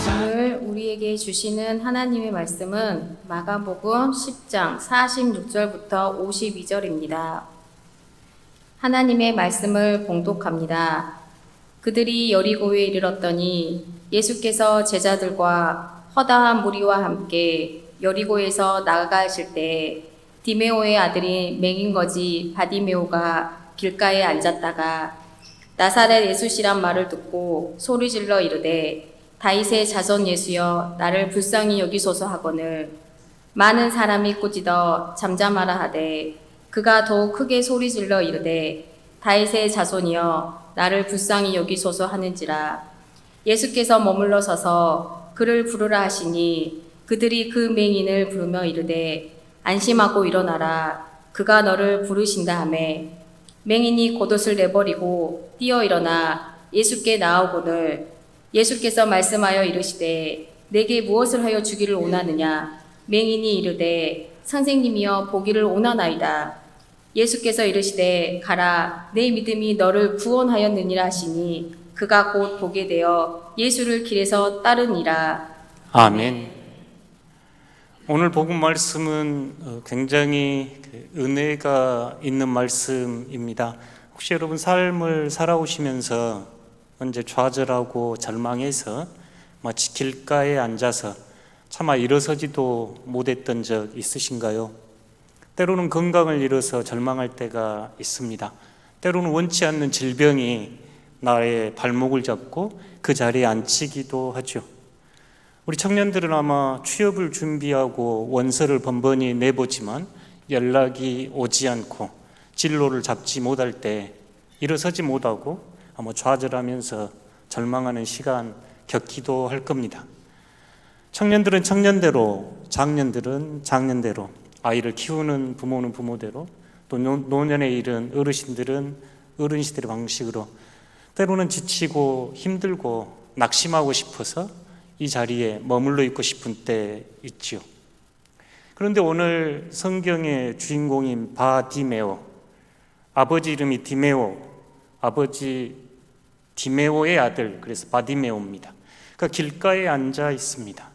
오늘 우리에게 주시는 하나님의 말씀은 마가복음 10장 46절부터 52절입니다. 하나님의 말씀을 봉독합니다. 그들이 여리고에 이르렀더니 예수께서 제자들과 허다한 무리와 함께 여리고에서 나아가실 때 디메오의 아들인 맹인거지 바디메오가 길가에 앉았다가 나사렛 예수시란 말을 듣고 소리질러 이르되 다윗의 자손 예수여 나를 불쌍히 여기소서 하거늘 많은 사람이 꾸짖어 잠잠하라 하되 그가 더욱 크게 소리질러 이르되 다윗의 자손이여 나를 불쌍히 여기소서 하는지라. 예수께서 머물러 서서 그를 부르라 하시니 그들이 그 맹인을 부르며 이르되 안심하고 일어나라 그가 너를 부르신다 하매 맹인이 겉옷을 내버리고 뛰어 일어나 예수께 나아오거늘 예수께서 말씀하여 이르시되 내게 무엇을 하여 주기를 원하느냐. 맹인이 이르되 선생님이여 보기를 원하나이다. 예수께서 이르시되 가라 내 믿음이 너를 구원하였느니라 하시니 그가 곧 보게 되어 예수를 길에서 따르니라. 아멘. 오늘 복음 말씀은 굉장히 은혜가 있는 말씀입니다. 혹시 여러분 삶을 살아오시면서 언제 좌절하고 절망해서 마치 길가에 앉아서 차마 일어서지도 못했던 적 있으신가요? 때로는 건강을 잃어서 절망할 때가 있습니다. 때로는 원치 않는 질병이 나의 발목을 잡고 그 자리에 앉히기도 하죠. 우리 청년들은 아마 취업을 준비하고 원서를 번번이 내보지만 연락이 오지 않고 진로를 잡지 못할 때 일어서지 못하고 아마 좌절하면서 절망하는 시간 겪기도 할 겁니다. 청년들은 청년대로, 장년들은 장년대로, 아이를 키우는 부모는 부모대로, 또 노년에 이른 어르신들은 어른시들의 방식으로 때로는 지치고 힘들고 낙심하고 싶어서 이 자리에 머물러 있고 싶은 때 있죠. 그런데 오늘 성경의 주인공인 바디메오, 아버지 이름이 디메오, 아버지 디메오의 아들, 그래서 바디메오입니다. 그러니까 길가에 앉아 있습니다.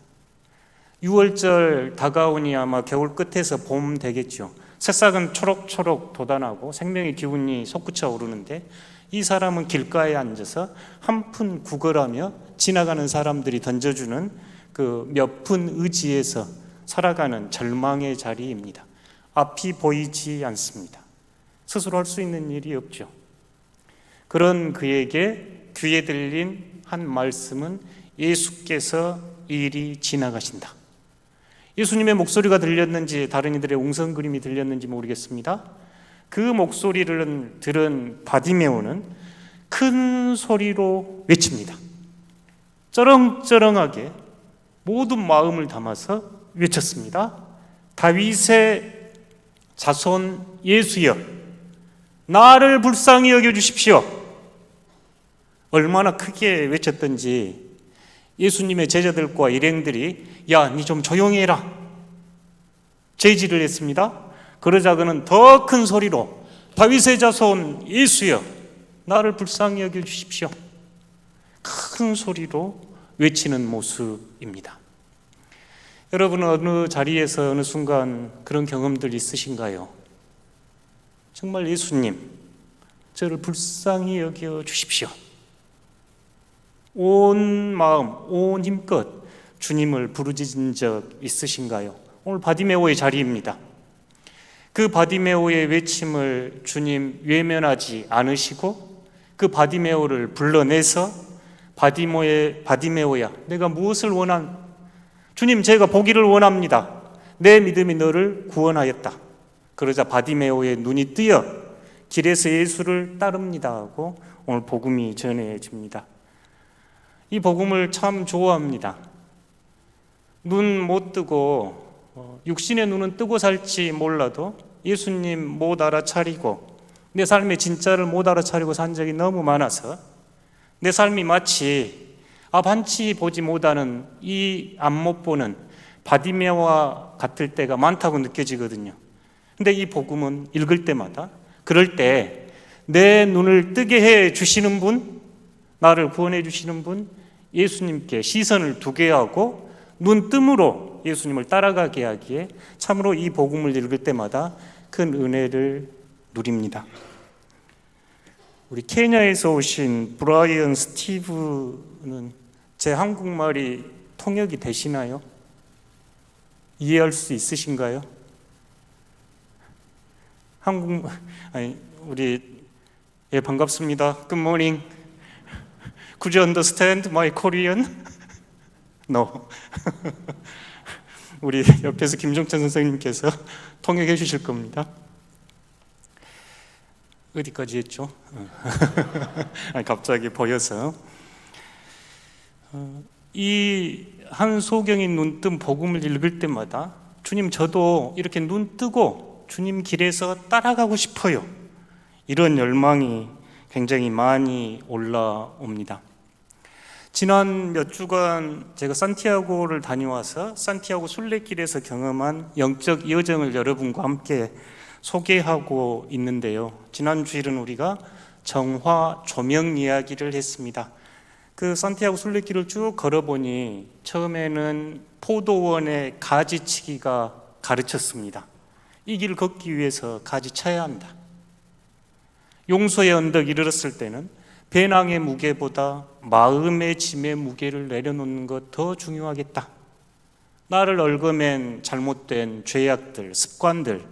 6월절 다가오니 아마 겨울 끝에서 봄 되겠죠. 새싹은 초록초록 돋아나고 생명의 기운이 솟구쳐 오르는데 이 사람은 길가에 앉아서 한 푼 구걸하며 지나가는 사람들이 던져주는 그 몇 푼 의지에서 살아가는 절망의 자리입니다. 앞이 보이지 않습니다. 스스로 할 수 있는 일이 없죠. 그런 그에게 귀에 들린 한 말씀은 예수께서 이리 지나가신다. 예수님의 목소리가 들렸는지 다른 이들의 웅성거림이 들렸는지 모르겠습니다. 그 목소리를 들은 바디메오는 큰 소리로 외칩니다. 쩌렁쩌렁하게 모든 마음을 담아서 외쳤습니다. 다윗의 자손 예수여 나를 불쌍히 여겨주십시오. 얼마나 크게 외쳤던지 예수님의 제자들과 일행들이 야, 니 좀 조용히 해라 제지를 했습니다. 그러자 그는 더 큰 소리로 다윗의 자손 예수여 나를 불쌍히 여겨주십시오. 큰 소리로 외치는 모습입니다. 여러분은 어느 자리에서 어느 순간 그런 경험들 있으신가요? 정말 예수님 저를 불쌍히 여겨주십시오. 온 마음, 온 힘껏 주님을 부르짖은 적 있으신가요? 오늘 바디메오의 자리입니다. 그 바디메오의 외침을 주님 외면하지 않으시고 그 바디메오를 불러내서 바디메오야 내가 무엇을 원한? 주님 제가 보기를 원합니다. 내 믿음이 너를 구원하였다. 그러자 바디메오의 눈이 뜨여 길에서 예수를 따릅니다 하고 오늘 복음이 전해집니다. 이 복음을 참 좋아합니다. 눈 못 뜨고 육신의 눈은 뜨고 살지 몰라도 예수님 못 알아차리고 내 삶의 진짜를 못 알아차리고 산 적이 너무 많아서 내 삶이 마치 반치 보지 못하는 이 앞 못 보는 바디메오와 같을 때가 많다고 느껴지거든요. 근데 이 복음은 읽을 때마다 그럴 때 내 눈을 뜨게 해 주시는 분 나를 구원해 주시는 분 예수님께 시선을 두게 하고 눈뜸으로 예수님을 따라가게 하기에 참으로 이 복음을 읽을 때마다 큰 은혜를 누립니다. 우리 케냐에서 오신 브라이언 스티브는 제 한국말이 통역이 되시나요? 이해할 수 있으신가요? 반갑습니다. Good morning. Could you understand my Korean? No. 우리 옆에서 김종찬 선생님께서 통역해 주실 겁니다. 어디까지 했죠? 갑자기 보여서. 이 한소경인 눈뜬 복음을 읽을 때마다 주님, 저도 이렇게 눈 뜨고 주님 길에서 따라가고 싶어요. 이런 열망이 굉장히 많이 올라옵니다. 지난 몇 주간 제가 산티아고를 다녀와서 산티아고 순례길에서 경험한 영적 여정을 여러분과 함께 소개하고 있는데요. 지난 주일은 우리가 정화 조명 이야기를 했습니다. 그 산티아고 순례길을 쭉 걸어보니 처음에는 포도원의 가지치기가 가르쳤습니다. 이 길을 걷기 위해서 가지 쳐야 한다. 용서의 언덕 이르렀을 때는 배낭의 무게보다 마음의 짐의 무게를 내려놓는 것 더 중요하겠다. 나를 얽어맨 잘못된 죄악들, 습관들,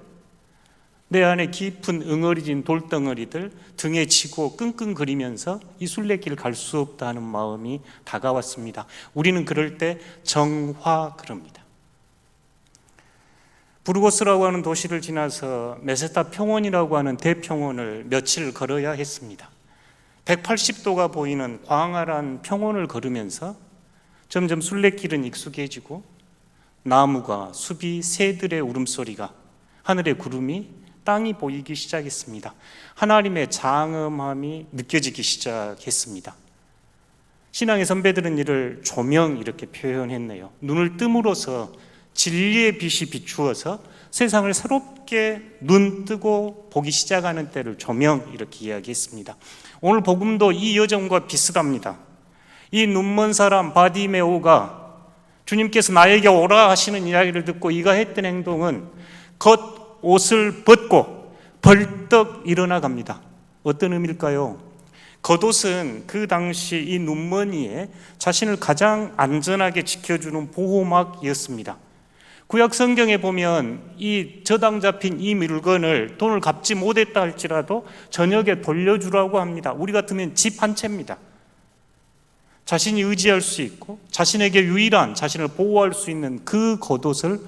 내 안에 깊은 응어리진 돌덩어리들 등에 지고 끙끙거리면서 이 순례길 갈 수 없다는 마음이 다가왔습니다. 우리는 그럴 때 정화 그럽니다. 부르고스라고 하는 도시를 지나서 메세타 평원이라고 하는 대평원을 며칠 걸어야 했습니다. 180도가 보이는 광활한 평원을 걸으면서 점점 순례길은 익숙해지고 나무가, 숲이, 새들의 울음소리가, 하늘의 구름이, 땅이 보이기 시작했습니다. 하나님의 장엄함이 느껴지기 시작했습니다. 신앙의 선배들은 이를 조명 이렇게 표현했네요. 눈을 뜸으로써 진리의 빛이 비추어서 세상을 새롭게 눈 뜨고 보기 시작하는 때를 조명 이렇게 이야기했습니다. 오늘 복음도 이 여정과 비슷합니다. 이 눈먼 사람 바디메오가 주님께서 나에게 오라 하시는 이야기를 듣고 이가 했던 행동은 겉옷을 벗고 벌떡 일어나 갑니다. 어떤 의미일까요? 겉옷은 그 당시 이 눈먼이에 자신을 가장 안전하게 지켜주는 보호막이었습니다. 구약 성경에 보면 이 저당 잡힌 이 물건을 돈을 갚지 못했다 할지라도 저녁에 돌려주라고 합니다. 우리 같으면 집 한 채입니다. 자신이 의지할 수 있고 자신에게 유일한 자신을 보호할 수 있는 그 겉옷을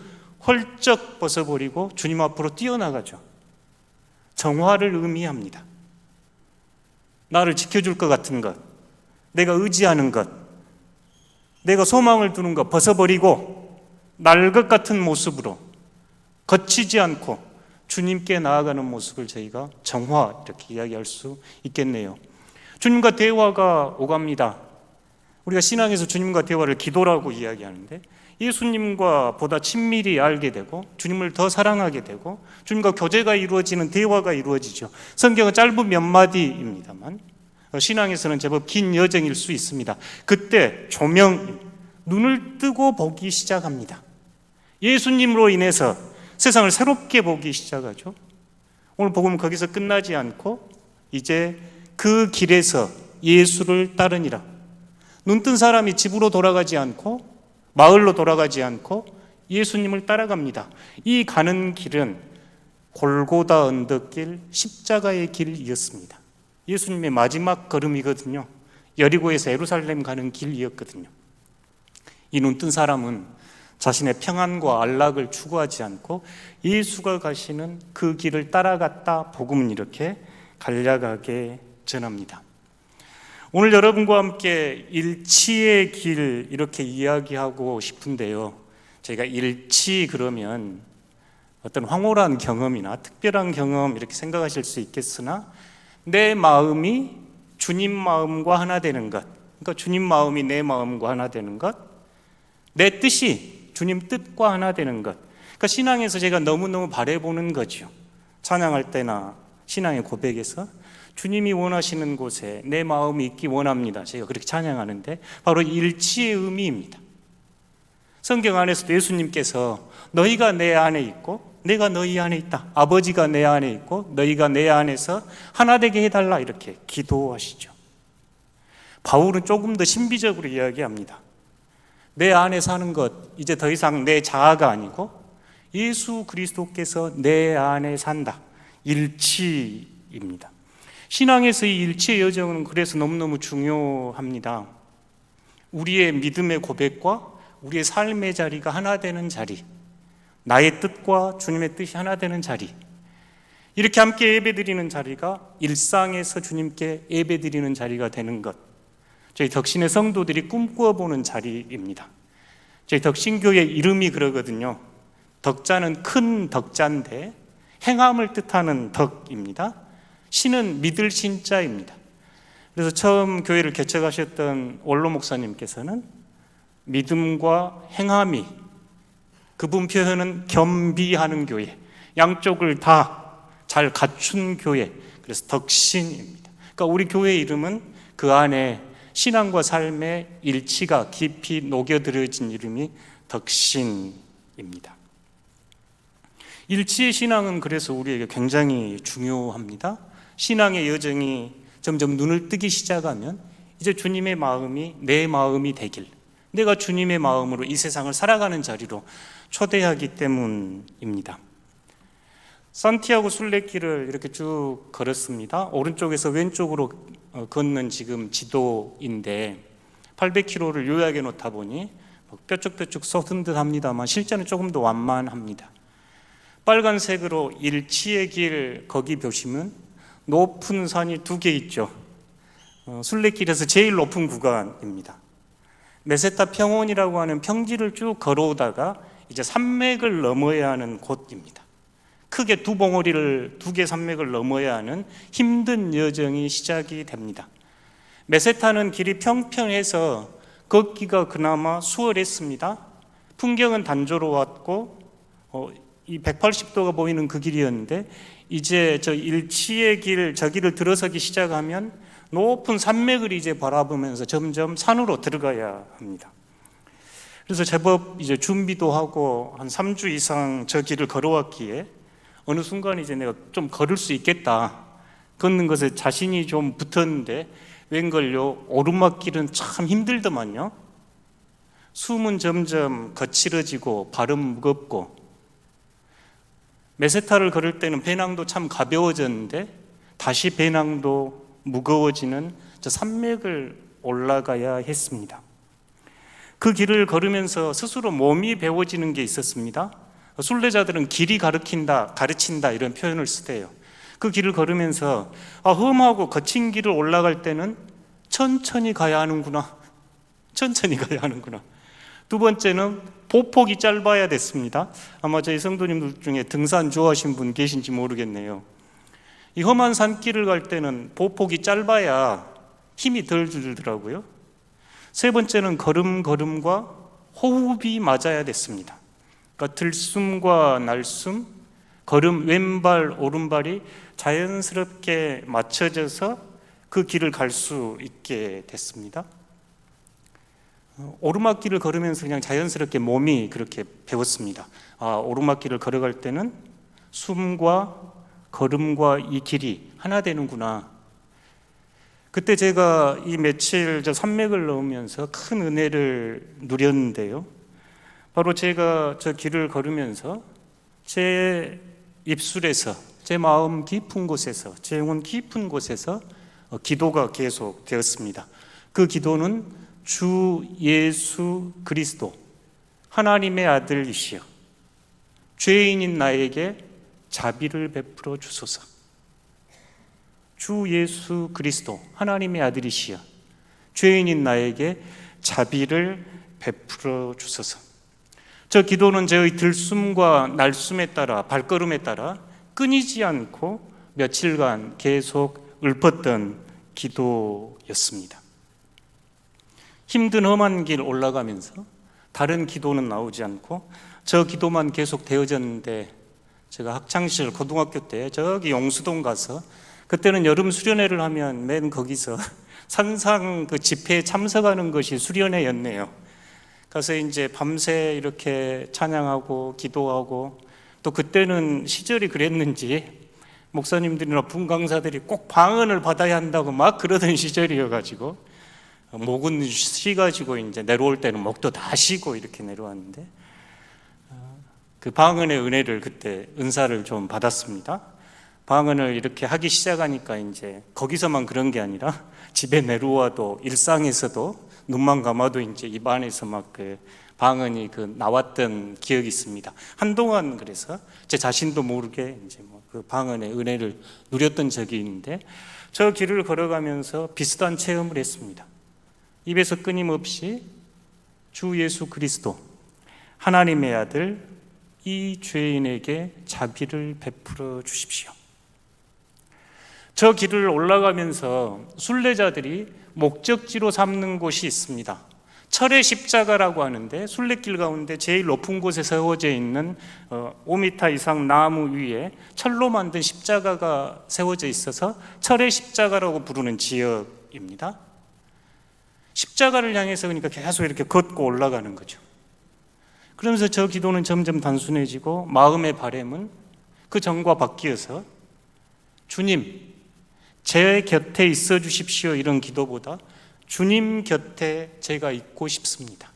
헐쩍 벗어버리고 주님 앞으로 뛰어나가죠. 정화를 의미합니다. 나를 지켜줄 것 같은 것, 내가 의지하는 것, 내가 소망을 두는 것 벗어버리고 날 것 같은 모습으로 거치지 않고 주님께 나아가는 모습을 저희가 정화 이렇게 이야기할 수 있겠네요. 주님과 대화가 오갑니다. 우리가 신앙에서 주님과 대화를 기도라고 이야기하는데 예수님과 보다 친밀히 알게 되고 주님을 더 사랑하게 되고 주님과 교제가 이루어지는 대화가 이루어지죠. 성경은 짧은 몇 마디입니다만 신앙에서는 제법 긴 여정일 수 있습니다. 그때 조명, 눈을 뜨고 보기 시작합니다. 예수님으로 인해서 세상을 새롭게 보기 시작하죠. 오늘 복음은 거기서 끝나지 않고 이제 그 길에서 예수를 따르니라. 눈뜬 사람이 집으로 돌아가지 않고 마을로 돌아가지 않고 예수님을 따라갑니다. 이 가는 길은 골고다 언덕길, 십자가의 길이었습니다. 예수님의 마지막 걸음이거든요. 여리고에서 예루살렘 가는 길이었거든요. 이 눈뜬 사람은 자신의 평안과 안락을 추구하지 않고 예수가 가시는 그 길을 따라갔다. 복음은 이렇게 간략하게 전합니다. 오늘 여러분과 함께 일치의 길 이렇게 이야기하고 싶은데요. 저희가 일치 그러면 어떤 황홀한 경험이나 특별한 경험 이렇게 생각하실 수 있겠으나 내 마음이 주님 마음과 하나 되는 것, 그러니까 주님 마음이 내 마음과 하나 되는 것, 내 뜻이 주님 뜻과 하나 되는 것. 그러니까 신앙에서 제가 너무너무 바라보는 거죠. 찬양할 때나 신앙의 고백에서 주님이 원하시는 곳에 내 마음이 있기 원합니다. 제가 그렇게 찬양하는데 바로 일치의 의미입니다. 성경 안에서도 예수님께서 너희가 내 안에 있고 내가 너희 안에 있다. 아버지가 내 안에 있고 너희가 내 안에서 하나 되게 해달라 이렇게 기도하시죠. 바울은 조금 더 신비적으로 이야기합니다. 내 안에 사는 것 이제 더 이상 내 자아가 아니고 예수 그리스도께서 내 안에 산다. 일치입니다. 신앙에서 이 일치의 여정은 그래서 너무너무 중요합니다. 우리의 믿음의 고백과 우리의 삶의 자리가 하나 되는 자리, 나의 뜻과 주님의 뜻이 하나 되는 자리, 이렇게 함께 예배드리는 자리가 일상에서 주님께 예배드리는 자리가 되는 것, 저희 덕신의 성도들이 꿈꿔보는 자리입니다. 저희 덕신교회 이름이 그러거든요. 덕자는 큰 덕자인데 행함을 뜻하는 덕입니다. 신은 믿을 신자입니다. 그래서 처음 교회를 개척하셨던 원로 목사님께서는 믿음과 행함이, 그분 표현은 겸비하는 교회, 양쪽을 다 잘 갖춘 교회, 그래서 덕신입니다. 그러니까 우리 교회 이름은 그 안에 신앙과 삶의 일치가 깊이 녹여들어진 이름이 덕신입니다. 일치의 신앙은 그래서 우리에게 굉장히 중요합니다. 신앙의 여정이 점점 눈을 뜨기 시작하면 이제 주님의 마음이 내 마음이 되길, 내가 주님의 마음으로 이 세상을 살아가는 자리로 초대하기 때문입니다. 산티아고 순례길을 이렇게 쭉 걸었습니다. 오른쪽에서 왼쪽으로 걷는 지금 지도인데 800km를 요약해 놓다 보니 뾰족뾰족 쏟은 듯 합니다만 실제는 조금 더 완만합니다. 빨간색으로 일치의 길 거기 보시면 높은 산이 2개 있죠. 순례길에서 제일 높은 구간입니다. 메세타 평원이라고 하는 평지를 쭉 걸어오다가 이제 산맥을 넘어야 하는 곳입니다. 크게 2개 산맥을 넘어야 하는 힘든 여정이 시작이 됩니다. 메세타는 길이 평평해서 걷기가 그나마 수월했습니다. 풍경은 단조로웠고 이 180도가 보이는 그 길이었는데 이제 저 일치의 길, 저 길을 들어서기 시작하면 높은 산맥을 이제 바라보면서 점점 산으로 들어가야 합니다. 그래서 제법 이제 준비도 하고 한 3주 이상 저 길을 걸어왔기에 어느 순간 이제 내가 좀 걸을 수 있겠다, 걷는 것에 자신이 좀 붙었는데 웬걸요, 오르막길은 참 힘들더만요. 숨은 점점 거칠어지고 발은 무겁고, 메세타를 걸을 때는 배낭도 참 가벼워졌는데 다시 배낭도 무거워지는 저 산맥을 올라가야 했습니다. 그 길을 걸으면서 스스로 몸이 배워지는 게 있었습니다. 순례자들은 길이 가르친다 이런 표현을 쓰대요. 그 길을 걸으면서 험하고 거친 길을 올라갈 때는 천천히 가야 하는구나. 천천히 가야 하는구나. 두 번째는 보폭이 짧아야 됐습니다. 아마 저희 성도님들 중에 등산 좋아하시는 분 계신지 모르겠네요. 이 험한 산길을 갈 때는 보폭이 짧아야 힘이 덜 들더라고요. 세 번째는 걸음과 호흡이 맞아야 됐습니다. 그러니까 들숨과 날숨, 걸음 왼발 오른발이 자연스럽게 맞춰져서 그 길을 갈 수 있게 됐습니다. 오르막길을 걸으면서 그냥 자연스럽게 몸이 그렇게 배웠습니다. 오르막길을 걸어갈 때는 숨과 걸음과 이 길이 하나 되는구나. 그때 제가 이 며칠 저 산맥을 넘으면서 큰 은혜를 누렸는데요. 바로 제가 저 길을 걸으면서 제 입술에서, 제 마음 깊은 곳에서, 제 영혼 깊은 곳에서 기도가 계속 되었습니다. 그 기도는 주 예수 그리스도 하나님의 아들이시여 죄인인 나에게 자비를 베풀어 주소서. 주 예수 그리스도 하나님의 아들이시여 죄인인 나에게 자비를 베풀어 주소서. 저 기도는 저의 들숨과 날숨에 따라, 발걸음에 따라 끊이지 않고 며칠간 계속 읊었던 기도였습니다. 힘든 험한 길 올라가면서 다른 기도는 나오지 않고 저 기도만 계속 되어졌는데, 제가 학창시절 고등학교 때 저기 용수동 가서 그때는 여름 수련회를 하면 맨 거기서 산상 그 집회에 참석하는 것이 수련회였네요. 가서 이제 밤새 이렇게 찬양하고 기도하고, 또 그때는 시절이 그랬는지 목사님들이나 분강사들이 꼭 방언을 받아야 한다고 막 그러던 시절이어가지고 목은 쉬가지고 이제 내려올 때는 목도 다 쉬고 이렇게 내려왔는데, 그 방언의 은혜를 그때 은사를 좀 받았습니다. 방언을 이렇게 하기 시작하니까 이제 거기서만 그런 게 아니라 집에 내려와도 일상에서도 눈만 감아도 이제 입안에서 막 그 방언이 그 나왔던 기억이 있습니다. 한동안 그래서 제 자신도 모르게 이제 뭐 그 방언의 은혜를 누렸던 적이 있는데, 저 길을 걸어가면서 비슷한 체험을 했습니다. 입에서 끊임없이 주 예수 그리스도 하나님의 아들 이 죄인에게 자비를 베풀어 주십시오. 저 길을 올라가면서 순례자들이 목적지로 삼는 곳이 있습니다. 철의 십자가라고 하는데, 순례길 가운데 제일 높은 곳에 세워져 있는 5m 이상 나무 위에 철로 만든 십자가가 세워져 있어서 철의 십자가라고 부르는 지역입니다. 십자가를 향해서 그러니까 계속 이렇게 걷고 올라가는 거죠. 그러면서 저 기도는 점점 단순해지고 마음의 바람은 그 전과 바뀌어서 주님, 제 곁에 있어 주십시오, 이런 기도보다 주님 곁에 제가 있고 싶습니다.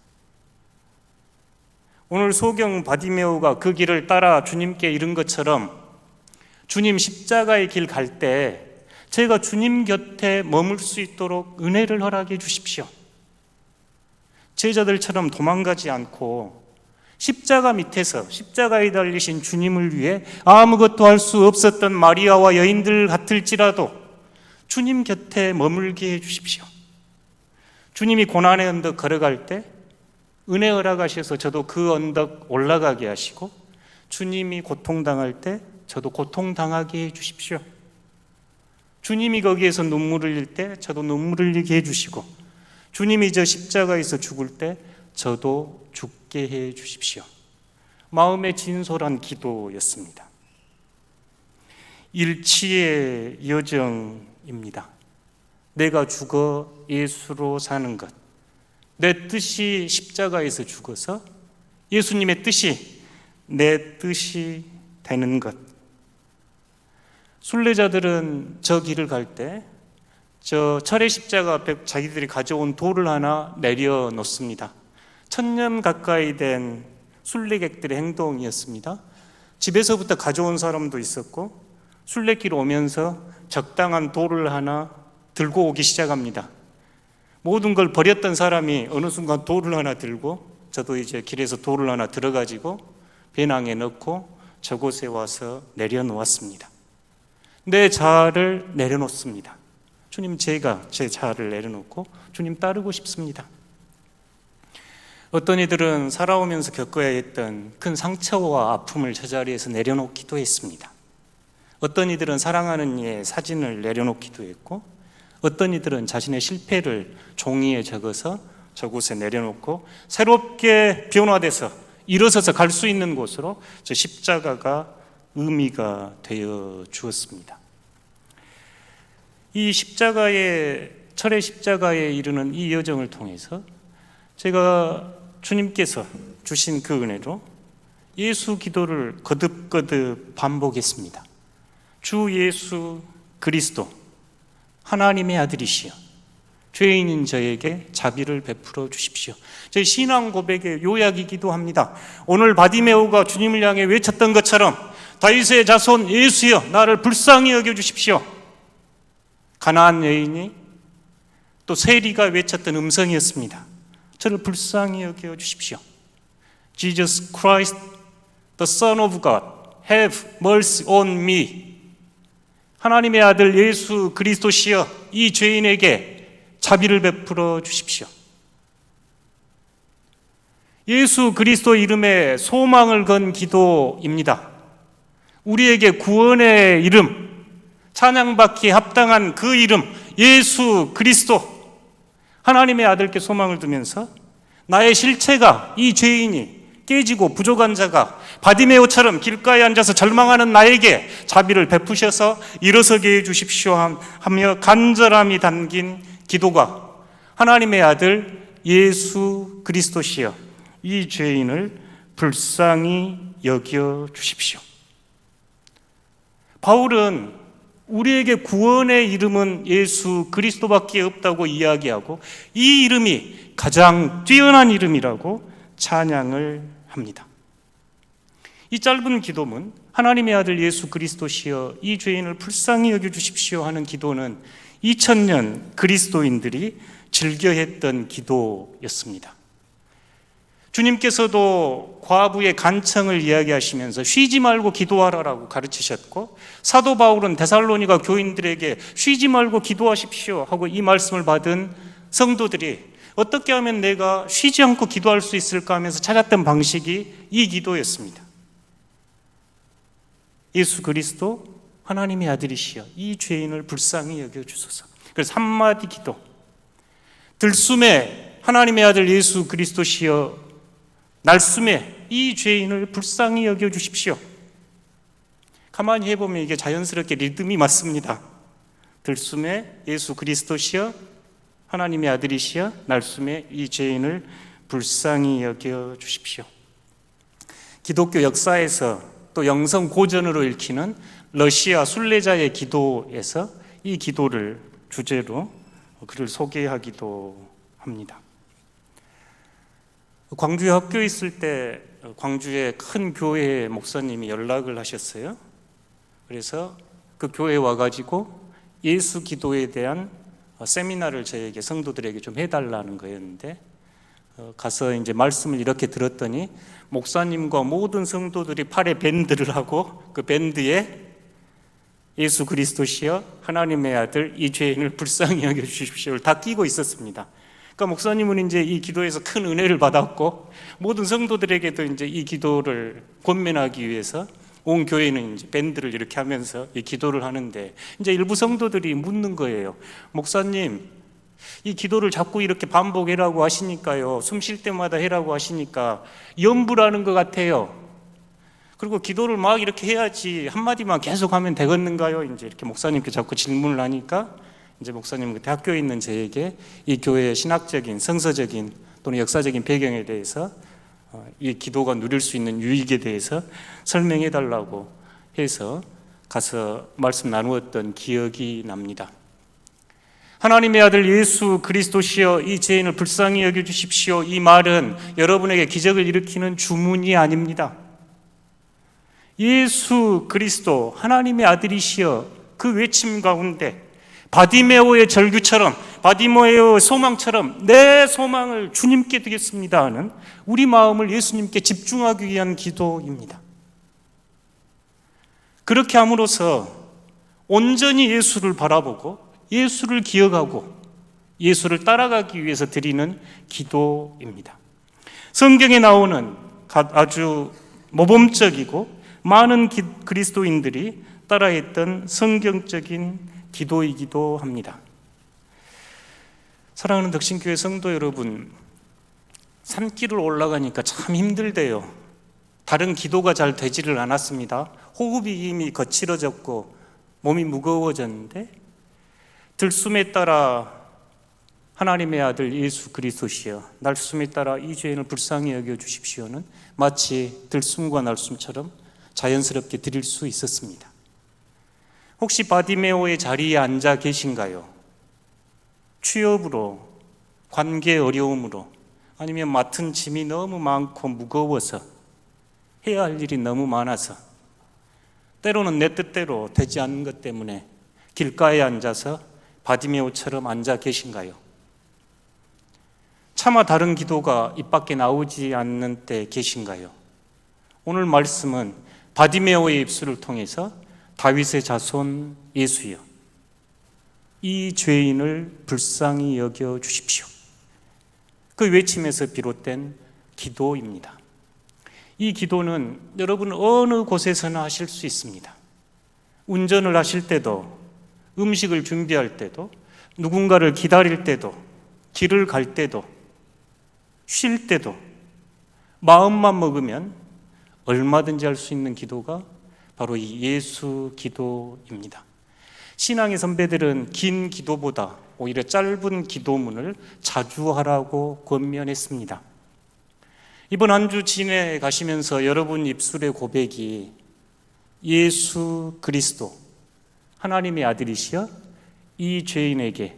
오늘 소경 바디메오가 그 길을 따라 주님께 이른 것처럼, 주님 십자가의 길 갈 때 제가 주님 곁에 머물 수 있도록 은혜를 허락해 주십시오. 제자들처럼 도망가지 않고 십자가 밑에서 십자가에 달리신 주님을 위해 아무것도 할 수 없었던 마리아와 여인들 같을지라도 주님 곁에 머물게 해 주십시오. 주님이 고난의 언덕 걸어갈 때 은혜 허락하셔서 저도 그 언덕 올라가게 하시고, 주님이 고통당할 때 저도 고통당하게 해 주십시오. 주님이 거기에서 눈물을 흘릴 때 저도 눈물을 흘리게 해 주시고, 주님이 저 십자가에서 죽을 때 저도 죽게 해 주십시오. 마음의 진솔한 기도였습니다. 일치의 여정입니다. 내가 죽어 예수로 사는 것, 내 뜻이 십자가에서 죽어서 예수님의 뜻이 내 뜻이 되는 것. 순례자들은 저 길을 갈 때 저 철의 십자가 앞에 자기들이 가져온 돌을 하나 내려놓습니다. 1000년 가까이 된 순례객들의 행동이었습니다. 집에서부터 가져온 사람도 있었고, 순례길 오면서 적당한 돌을 하나 들고 오기 시작합니다. 모든 걸 버렸던 사람이 어느 순간 돌을 하나 들고, 저도 이제 길에서 돌을 하나 들어가지고 배낭에 넣고 저곳에 와서 내려놓았습니다. 내 자아를 내려놓습니다. 주님, 제가 제 자아를 내려놓고 주님 따르고 싶습니다. 어떤 이들은 살아오면서 겪어야 했던 큰 상처와 아픔을 저 자리에서 내려놓기도 했습니다. 어떤 이들은 사랑하는 이의 사진을 내려놓기도 했고, 어떤 이들은 자신의 실패를 종이에 적어서 저곳에 내려놓고 새롭게 변화돼서 일어서서 갈 수 있는 곳으로 저 십자가가 의미가 되어 주었습니다. 이 십자가의, 철의 십자가에 이르는 이 여정을 통해서 제가 주님께서 주신 그 은혜로 예수 기도를 거듭거듭 반복했습니다. 주 예수 그리스도 하나님의 아들이시여 죄인인 저에게 자비를 베풀어 주십시오. 저희 신앙 고백의 요약이기도 합니다. 오늘 바디메오가 주님을 향해 외쳤던 것처럼 다윗의 자손 예수여 나를 불쌍히 여겨 주십시오. 가나안 여인이 또 세리가 외쳤던 음성이었습니다. 저를 불쌍히 여겨 주십시오. Jesus Christ, the Son of God, have mercy on me. 하나님의 아들 예수 그리스도시여 이 죄인에게 자비를 베풀어 주십시오. 예수 그리스도 이름에 소망을 건 기도입니다. 우리에게 구원의 이름, 찬양받기에 합당한 그 이름 예수 그리스도, 하나님의 아들께 소망을 두면서 나의 실체가 이 죄인이 깨지고 부족한 자가 바디메오처럼 길가에 앉아서 절망하는 나에게 자비를 베푸셔서 일어서게 해주십시오 하며 간절함이 담긴 기도가 하나님의 아들 예수 그리스도시여 이 죄인을 불쌍히 여겨 주십시오. 바울은 우리에게 구원의 이름은 예수 그리스도밖에 없다고 이야기하고 이 이름이 가장 뛰어난 이름이라고 찬양을 합니다. 이 짧은 기도문 하나님의 아들 예수 그리스도시여 이 죄인을 불쌍히 여겨 주십시오 하는 기도는 2000년 그리스도인들이 즐겨했던 기도였습니다. 주님께서도 과부의 간청을 이야기하시면서 쉬지 말고 기도하라라고 가르치셨고 사도 바울은 데살로니가 교인들에게 쉬지 말고 기도하십시오 하고 이 말씀을 받은 성도들이 어떻게 하면 내가 쉬지 않고 기도할 수 있을까 하면서 찾았던 방식이 이 기도였습니다. 예수 그리스도 하나님의 아들이시여 이 죄인을 불쌍히 여겨주소서. 그래서 한마디 기도, 들숨에 하나님의 아들 예수 그리스도시여 날숨에 이 죄인을 불쌍히 여겨주십시오. 가만히 해보면 이게 자연스럽게 리듬이 맞습니다. 들숨에 예수 그리스도시여 하나님의 아들이시여 날숨에 이 죄인을 불쌍히 여겨주십시오. 기독교 역사에서 또 영성 고전으로 읽히는 러시아 순례자의 기도에서 이 기도를 주제로 그를 소개하기도 합니다. 광주에 학교에 있을 때 광주의 큰 교회 목사님이 연락을 하셨어요. 그래서 그 교회에 와가지고 예수 기도에 대한 세미나를 저에게 성도들에게 좀 해달라는 거였는데 가서 이제 말씀을 이렇게 들었더니 목사님과 모든 성도들이 팔에 밴드를 하고 그 밴드에 예수 그리스도시여 하나님의 아들 이 죄인을 불쌍히 여겨주십시오를 다 끼고 있었습니다. 그러니까 목사님은 이제 이 기도에서 큰 은혜를 받았고 모든 성도들에게도 이제 이 기도를 권면하기 위해서 온 교회는 이제 밴드를 이렇게 하면서 이 기도를 하는데 이제 일부 성도들이 묻는 거예요. 목사님, 이 기도를 자꾸 이렇게 반복해라고 하시니까요. 숨 쉴 때마다 해라고 하시니까 염불하는 것 같아요. 그리고 기도를 막 이렇게 해야지 한마디만 계속 하면 되겠는가요? 이제 이렇게 목사님께 자꾸 질문을 하니까 이제 목사님 그때 학교에 있는 저에게 이 교회의 신학적인, 성서적인 또는 역사적인 배경에 대해서 이 기도가 누릴 수 있는 유익에 대해서 설명해 달라고 해서 가서 말씀 나누었던 기억이 납니다. 하나님의 아들 예수 그리스도시여 이 죄인을 불쌍히 여겨주십시오. 이 말은 여러분에게 기적을 일으키는 주문이 아닙니다. 예수 그리스도 하나님의 아들이시여 그 외침 가운데 바디메오의 절규처럼 바디메오의 소망처럼 내 소망을 주님께 드리겠습니다 하는 우리 마음을 예수님께 집중하기 위한 기도입니다. 그렇게 함으로써 온전히 예수를 바라보고 예수를 기억하고 예수를 따라가기 위해서 드리는 기도입니다. 성경에 나오는 아주 모범적이고 많은 그리스도인들이 따라했던 성경적인 기도이기도 합니다. 사랑하는 덕신교회 성도 여러분, 산길을 올라가니까 참 힘들대요. 다른 기도가 잘 되지를 않았습니다. 호흡이 이미 거칠어졌고 몸이 무거워졌는데 들숨에 따라 하나님의 아들 예수 그리스도시여 날숨에 따라 이 죄인을 불쌍히 여겨주십시오는 마치 들숨과 날숨처럼 자연스럽게 드릴 수 있었습니다. 혹시 바디메오의 자리에 앉아 계신가요? 취업으로, 관계 어려움으로, 아니면 맡은 짐이 너무 많고 무거워서 해야 할 일이 너무 많아서 때로는 내 뜻대로 되지 않는 것 때문에 길가에 앉아서 바디메오처럼 앉아 계신가요? 차마 다른 기도가 입 밖에 나오지 않는 때 계신가요? 오늘 말씀은 바디메오의 입술을 통해서 다윗의 자손 예수여 이 죄인을 불쌍히 여겨 주십시오. 그 외침에서 비롯된 기도입니다. 이 기도는 여러분 어느 곳에서나 하실 수 있습니다. 운전을 하실 때도, 음식을 준비할 때도, 누군가를 기다릴 때도, 길을 갈 때도, 쉴 때도, 마음만 먹으면 얼마든지 할 수 있는 기도가 바로 이 예수 기도입니다. 신앙의 선배들은 긴 기도보다 오히려 짧은 기도문을 자주 하라고 권면했습니다. 이번 한 주 지내가시면서 여러분 입술의 고백이 예수 그리스도 하나님의 아들이시여 이 죄인에게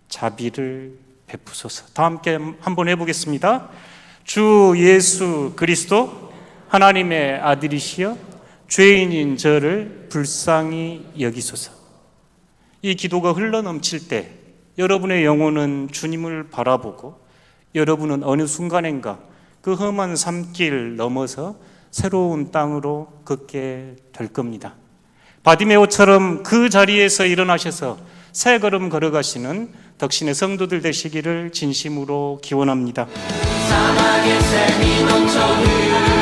자비를 베푸소서. 다 함께 한번 해보겠습니다. 주 예수 그리스도 하나님의 아들이시여 죄인인 저를 불쌍히 여기소서. 이 기도가 흘러넘칠 때 여러분의 영혼은 주님을 바라보고 여러분은 어느 순간인가 그 험한 산길 넘어서 새로운 땅으로 걷게 될 겁니다. 바디메오처럼 그 자리에서 일어나셔서 새 걸음 걸어가시는 덕신의 성도들 되시기를 진심으로 기원합니다. 사막의 샘이 넘쳐 흐르는